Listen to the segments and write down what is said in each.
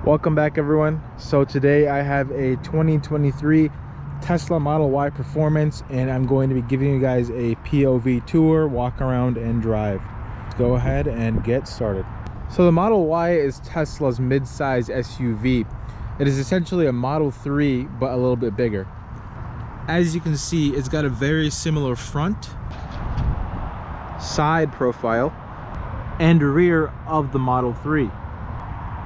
Welcome back, everyone. So today I have a 2023 Tesla Model Y Performance, and I'm going to be giving you guys a POV tour, walk around and drive. Let's go ahead and get started. So the Model Y is Tesla's mid-size SUV. It is essentially a Model 3 but a little bit bigger. As you can see, it's got a very similar front, side profile, and rear of the Model 3.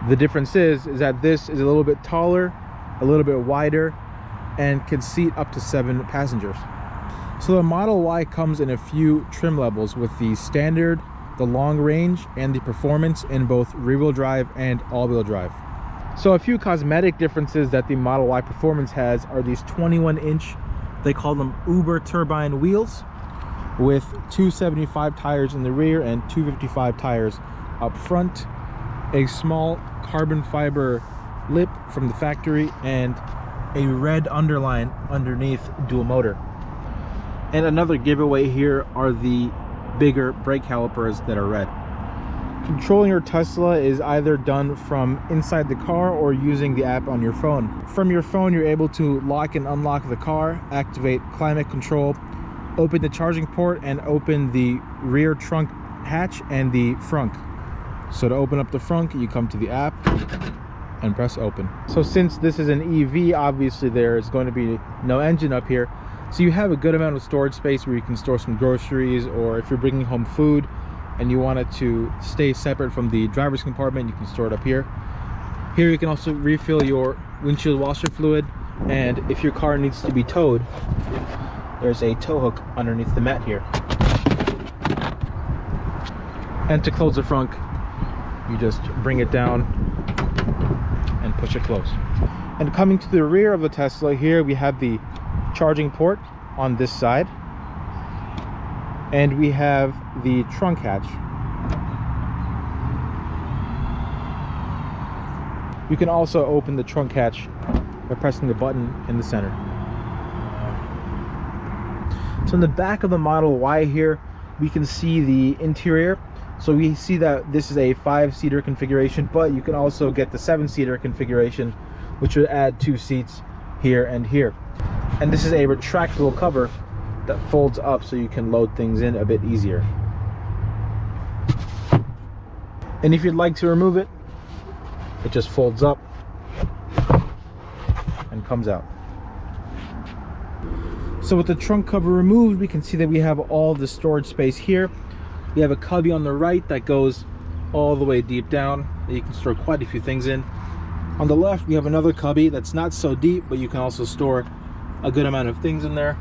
The difference is that this is a little bit taller, a little bit wider, and can seat up to 7 passengers. So the Model Y comes in a few trim levels, with the standard, the long range, and the performance in both rear-wheel drive and all-wheel drive. So a few cosmetic differences that the Model Y Performance has are these 21-inch, they call them Uber turbine wheels, with 275 tires in the rear and 255 tires up front, a small carbon fiber lip from the factory, and a red underline underneath dual motor. And another giveaway here are the bigger brake calipers that are red. Controlling your Tesla is either done from inside the car or using the app on your phone. From your phone, you're able to lock and unlock the car, activate climate control, open the charging port, and open the rear trunk hatch and the frunk. So to open up the frunk, you come to the app and press open. So since this is an EV, obviously there is going to be no engine up here. So you have a good amount of storage space where you can store some groceries, or if you're bringing home food and you want it to stay separate from the driver's compartment, you can store it up here. Here you can also refill your windshield washer fluid, and if your car needs to be towed, there's a tow hook underneath the mat here. And to close the frunk, you just bring it down and push it close. And coming to the rear of the Tesla, here we have the charging port on this side, and we have the trunk hatch. You can also open the trunk hatch by pressing the button in the center. So in the back of the Model Y here, we can see the interior. So we see that this is a 5-seater configuration, but you can also get the 7-seater configuration, which would add 2 seats here and here. And this is a retractable cover that folds up so you can load things in a bit easier. And if you'd like to remove it, it just folds up and comes out. So with the trunk cover removed, we can see that we have all the storage space here. We have a cubby on the right that goes all the way deep down that you can store quite a few things in. On the left, we have another cubby that's not so deep, but you can also store a good amount of things in there.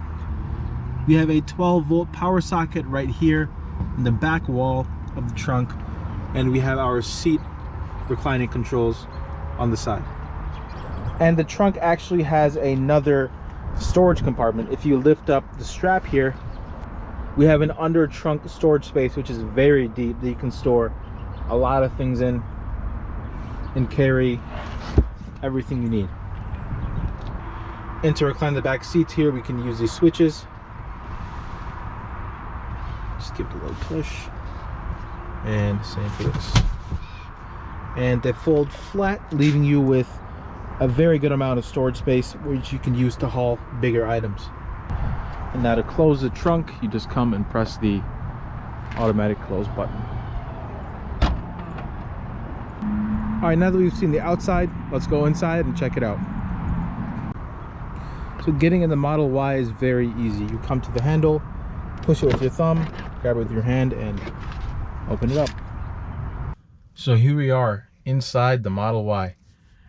We have a 12-volt power socket right here in the back wall of the trunk, and we have our seat reclining controls on the side. And the trunk actually has another storage compartment. If you lift up the strap here, we have an under trunk storage space, which is very deep, that you can store a lot of things in and carry everything you need. And to recline the back seats here, we can use these switches. Just give it a little push, and same for this. And they fold flat, leaving you with a very good amount of storage space, which you can use to haul bigger items. And now to close the trunk, you just come and press the automatic close button. All right, now that we've seen the outside, let's go inside and check it out. So getting in the Model Y is very easy. You come to the handle, push it with your thumb, grab it with your hand, and open it up. So here we are inside the Model Y.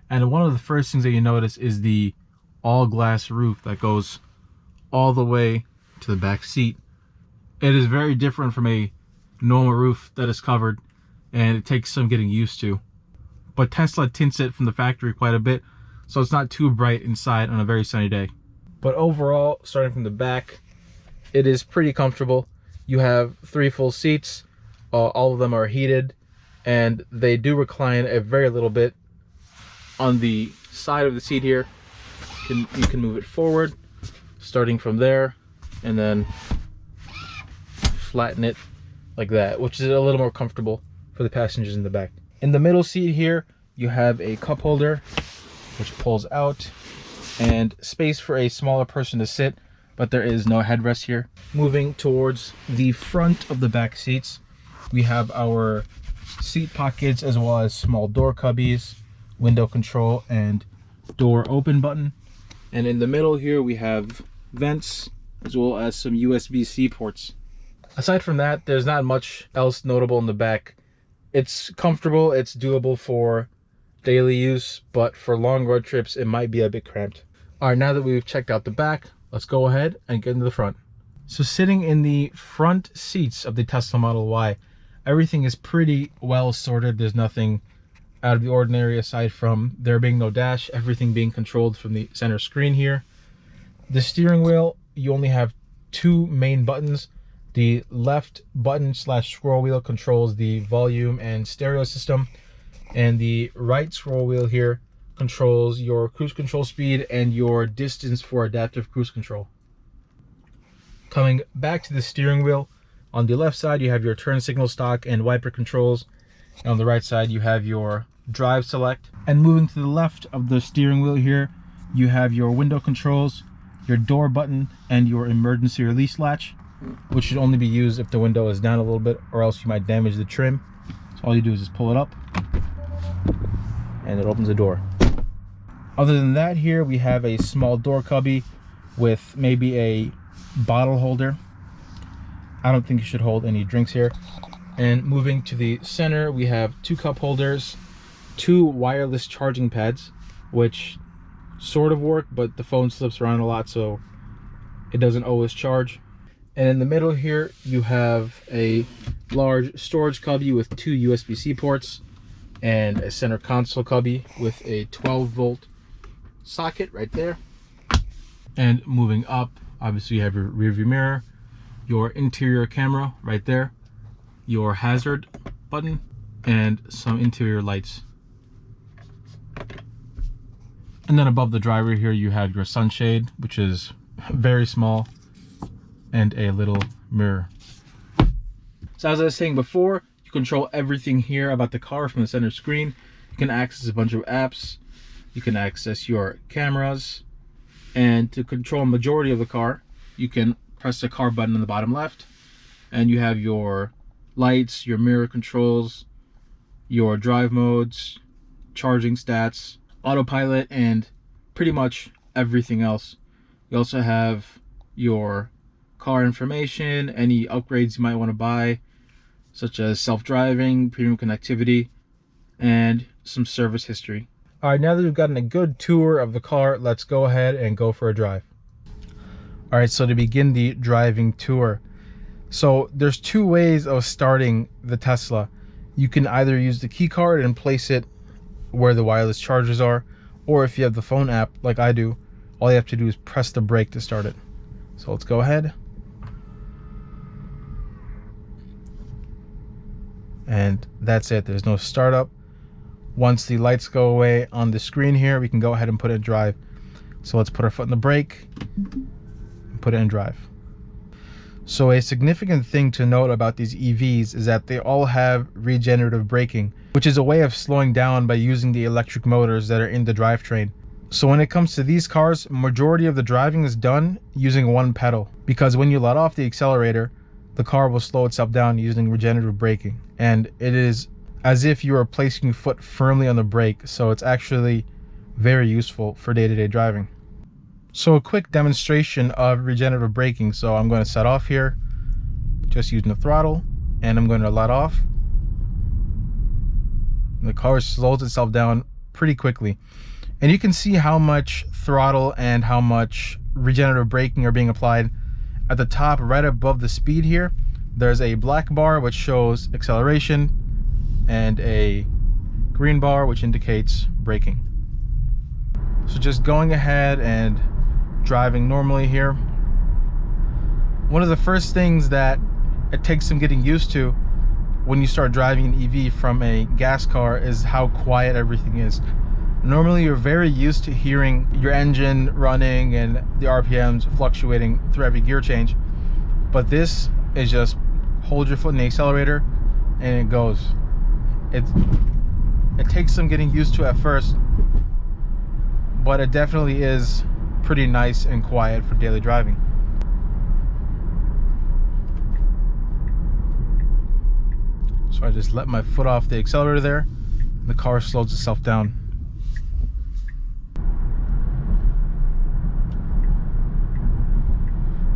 And one of the first things that you notice is the all-glass roof that goes all the way to the back seat. It is very different from a normal roof that is covered, and it takes some getting used to. But Tesla tints it from the factory quite a bit, so it's not too bright inside on a very sunny day. But overall, starting from the back, it is pretty comfortable. You have 3 full seats, all of them are heated, and they do recline a very little bit. On the side of the seat here, you can move it forward, starting from there, and then flatten it like that, which is a little more comfortable for the passengers in the back. In the middle seat here, you have a cup holder which pulls out, and space for a smaller person to sit, but there is no headrest here. Moving towards the front of the back seats, we have our seat pockets as well as small door cubbies, window control, and door open button. And in the middle here we have vents as well as some USB-C ports. Aside from that, there's not much else notable in the back. It's comfortable, it's doable for daily use, but for long road trips it might be a bit cramped. All right, now that we've checked out the back, let's go ahead and get into the front. So sitting in the front seats of the Tesla Model Y, everything is pretty well sorted. There's nothing out of the ordinary aside from there being no dash, everything being controlled from the center screen here. The steering wheel, you only have two main buttons. The left button / scroll wheel controls the volume and stereo system, and the right scroll wheel here controls your cruise control speed and your distance for adaptive cruise control. Coming back to the steering wheel, on the left side you have your turn signal stock and wiper controls, and on the right side you have your drive select. And moving to the left of the steering wheel here, you have your window controls, your door button, and your emergency release latch, which should only be used if the window is down a little bit, or else you might damage the trim. So all you do is just pull it up and it opens the door. Other than that, here we have a small door cubby with maybe a bottle holder. I don't think you should hold any drinks here. And moving to the center, we have two cup holders, two wireless charging pads, which sort of work, but the phone slips around a lot, so it doesn't always charge. And in the middle here, you have a large storage cubby with two USB-C ports and a center console cubby with a 12-volt socket right there. And moving up, obviously you have your rear view mirror, your interior camera right there, your hazard button, and some interior lights. And then above the driver here you have your sunshade, which is very small, and a little mirror. So as I was saying before, you control everything here about the car from the center screen. You can access a bunch of apps, you can access your cameras, and to control a majority of the car, you can press the car button on the bottom left, and you have your lights, your mirror controls, your drive modes, charging stats, autopilot, and pretty much everything else. You also have your car information, any upgrades you might want to buy, such as self-driving, premium connectivity, and some service history. All right, now that we've gotten a good tour of the car, let's go ahead and go for a drive. All right, so to begin the driving tour, so there's two ways of starting the Tesla. You can either use the key card and place it where the wireless chargers are, or if you have the phone app like I do, all you have to do is press the brake to start it. So let's go ahead. And that's it, there's no startup. Once the lights go away on the screen here, we can go ahead and put it in drive. So let's put our foot in the brake and put it in drive. So a significant thing to note about these EVs is that they all have regenerative braking, which is a way of slowing down by using the electric motors that are in the drivetrain. So when it comes to these cars, majority of the driving is done using one pedal, because when you let off the accelerator, the car will slow itself down using regenerative braking. And it is as if you are placing your foot firmly on the brake, so it's actually very useful for day-to-day driving. So a quick demonstration of regenerative braking. So I'm going to set off here, just using the throttle, and I'm going to let off. And the car slows itself down pretty quickly. And you can see how much throttle and how much regenerative braking are being applied. At the top, right above the speed here, there's a black bar which shows acceleration and a green bar which indicates braking. So just going ahead and driving normally here. One of the first things that it takes some getting used to when you start driving an EV from a gas car is how quiet everything is. Normally you're very used to hearing your engine running and the RPMs fluctuating through every gear change, but this is just hold your foot in the accelerator and it goes. It takes some getting used to at first, but it definitely is pretty nice and quiet for daily driving. So I just let my foot off the accelerator there, and the car slows itself down.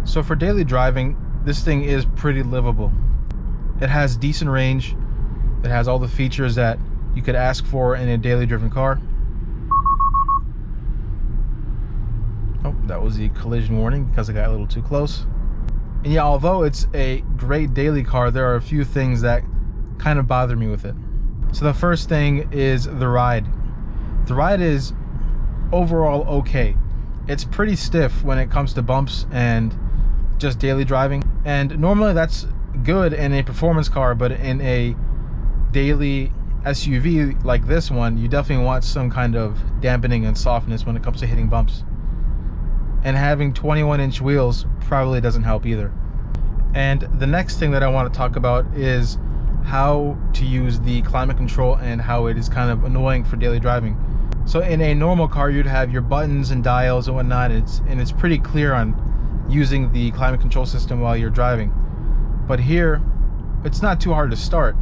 So for daily driving, this thing is pretty livable. It has decent range. It has all the features that you could ask for in a daily driven car. Oh, that was the collision warning because I got a little too close. And yeah, although it's a great daily car, there are a few things that kind of bother me with it. So the first thing is the ride. The ride is overall okay. It's pretty stiff when it comes to bumps and just daily driving, and normally that's good in a performance car, but in a daily SUV like this one, you definitely want some kind of dampening and softness when it comes to hitting bumps. And having 21-inch wheels probably doesn't help either. And the next thing that I want to talk about is how to use the climate control and how it is kind of annoying for daily driving. So in a normal car, you'd have your buttons and dials and whatnot, and it's pretty clear on using the climate control system while you're driving. But here, it's not too hard to start.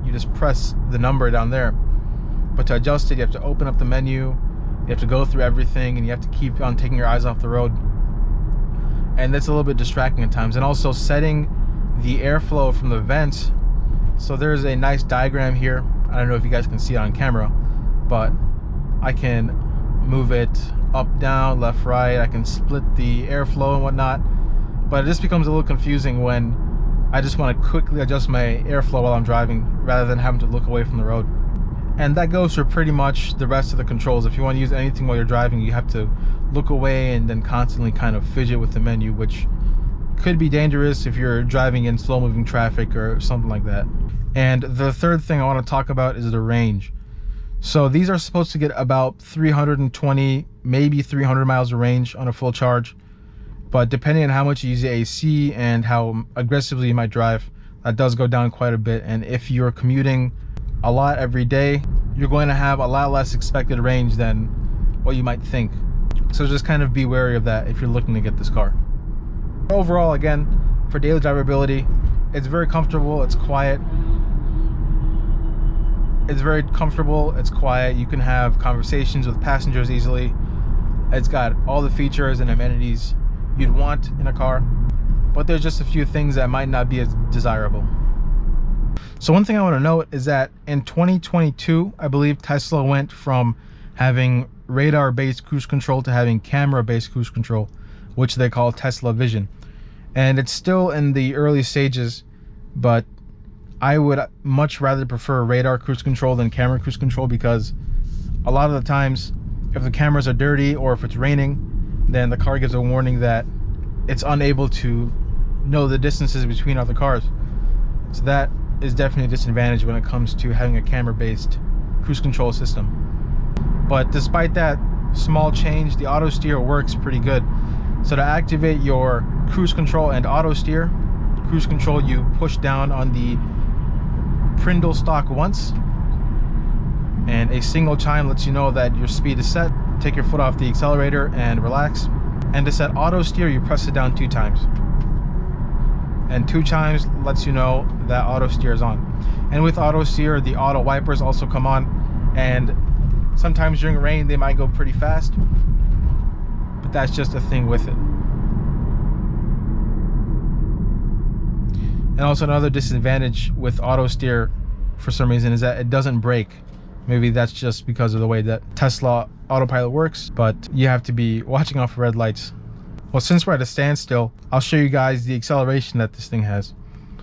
You just press the number down there. But to adjust it, you have to open up the menu, you have to go through everything, and you have to keep on taking your eyes off the road. And that's a little bit distracting at times. And also setting the airflow from the vents. So there's a nice diagram here. I don't know if you guys can see it on camera, but I can move it up, down, left, right. I can split the airflow and whatnot, but it just becomes a little confusing when I just want to quickly adjust my airflow while I'm driving rather than having to look away from the road. And that goes for pretty much the rest of the controls. If you want to use anything while you're driving, you have to look away and then constantly kind of fidget with the menu, which could be dangerous if you're driving in slow moving traffic or something like that. And the third thing I want to talk about is the range. So these are supposed to get about 320, maybe 300 miles of range on a full charge. But depending on how much you use the AC and how aggressively you might drive, that does go down quite a bit. And if you're commuting a lot every day, you're going to have a lot less expected range than what you might think. So just kind of be wary of that if you're looking to get this car. Overall, again, for daily drivability, it's very comfortable, it's quiet. It's very comfortable, it's quiet, you can have conversations with passengers easily. It's got all the features and amenities you'd want in a car, but there's just a few things that might not be as desirable. So one thing I want to note is that in 2022, I believe Tesla went from having radar-based cruise control to having camera-based cruise control, which they call Tesla Vision. And it's still in the early stages, but I would much rather prefer radar cruise control than camera cruise control, because a lot of the times if the cameras are dirty or if it's raining, then the car gives a warning that it's unable to know the distances between other cars. So that is definitely a disadvantage when it comes to having a camera-based cruise control system. But despite that small change, the auto steer works pretty good. So to activate your cruise control and auto steer, cruise control, you push down on the Prindle stalk once, and a single chime lets you know that your speed is set. Take your foot off the accelerator and relax. And to set auto steer, you press it down 2 times. And 2 chimes lets you know that auto steer is on. And with auto steer, the auto wipers also come on, and sometimes during rain they might go pretty fast, but that's just a thing with it. And also another disadvantage with auto steer for some reason is that it doesn't brake. Maybe that's just because of the way that Tesla autopilot works, but you have to be watching out for red lights. Well, since we're at a standstill, I'll show you guys the acceleration that this thing has.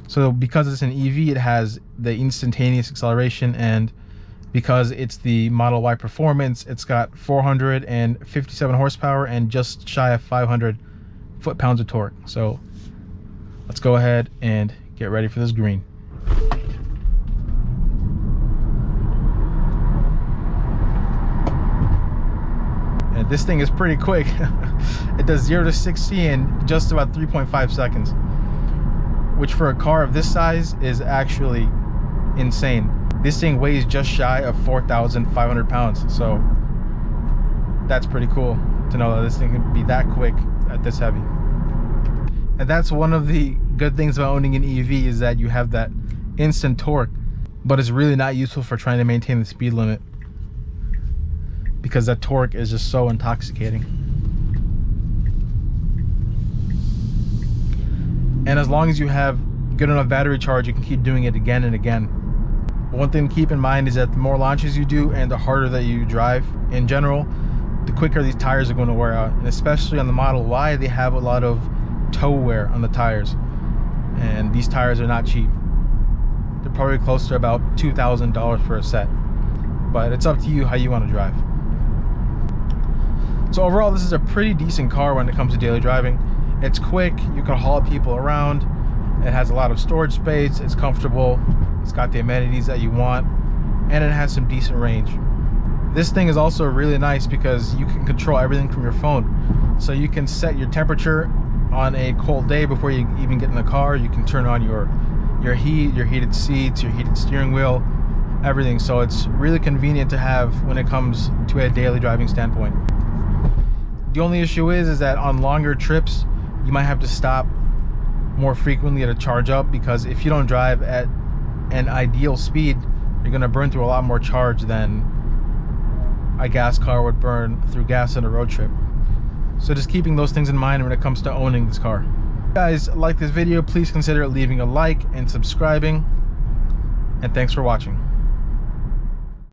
So because it's an EV, it has the instantaneous acceleration, and because it's the Model Y Performance, it's got 457 horsepower and just shy of 500 foot-pounds of torque. So let's go ahead and get ready for this green. And this thing is pretty quick. It does 0 to 60 in just about 3.5 seconds, which for a car of this size is actually insane. This thing weighs just shy of 4,500 pounds. So that's pretty cool to know that this thing can be that quick at this heavy. And that's one of the good things about owning an EV, is that you have that instant torque, but it's really not useful for trying to maintain the speed limit, because that torque is just so intoxicating. And as long as you have good enough battery charge, you can keep doing it again and again. One thing to keep in mind is that the more launches you do and the harder that you drive in general, the quicker these tires are going to wear out. And especially on the Model Y, they have a lot of toe wear on the tires, and these tires are not cheap. They're probably close to about $2,000 for a set, but it's up to you how you want to drive. So overall, this is a pretty decent car when it comes to daily driving. It's quick, you can haul people around, it has a lot of storage space, it's comfortable, it's got the amenities that you want, and it has some decent range. This thing is also really nice because you can control everything from your phone. So you can set your temperature on a cold day before you even get in the car. You can turn on your heat, your heated seats, your heated steering wheel, everything. So it's really convenient to have when it comes to a daily driving standpoint. The only issue is that on longer trips, you might have to stop more frequently to charge up, because if you don't drive at an ideal speed, you're going to burn through a lot more charge than a gas car would burn through gas on a road trip. So just keeping those things in mind when it comes to owning this car. If you guys like this video, please consider leaving a like and subscribing, and thanks for watching.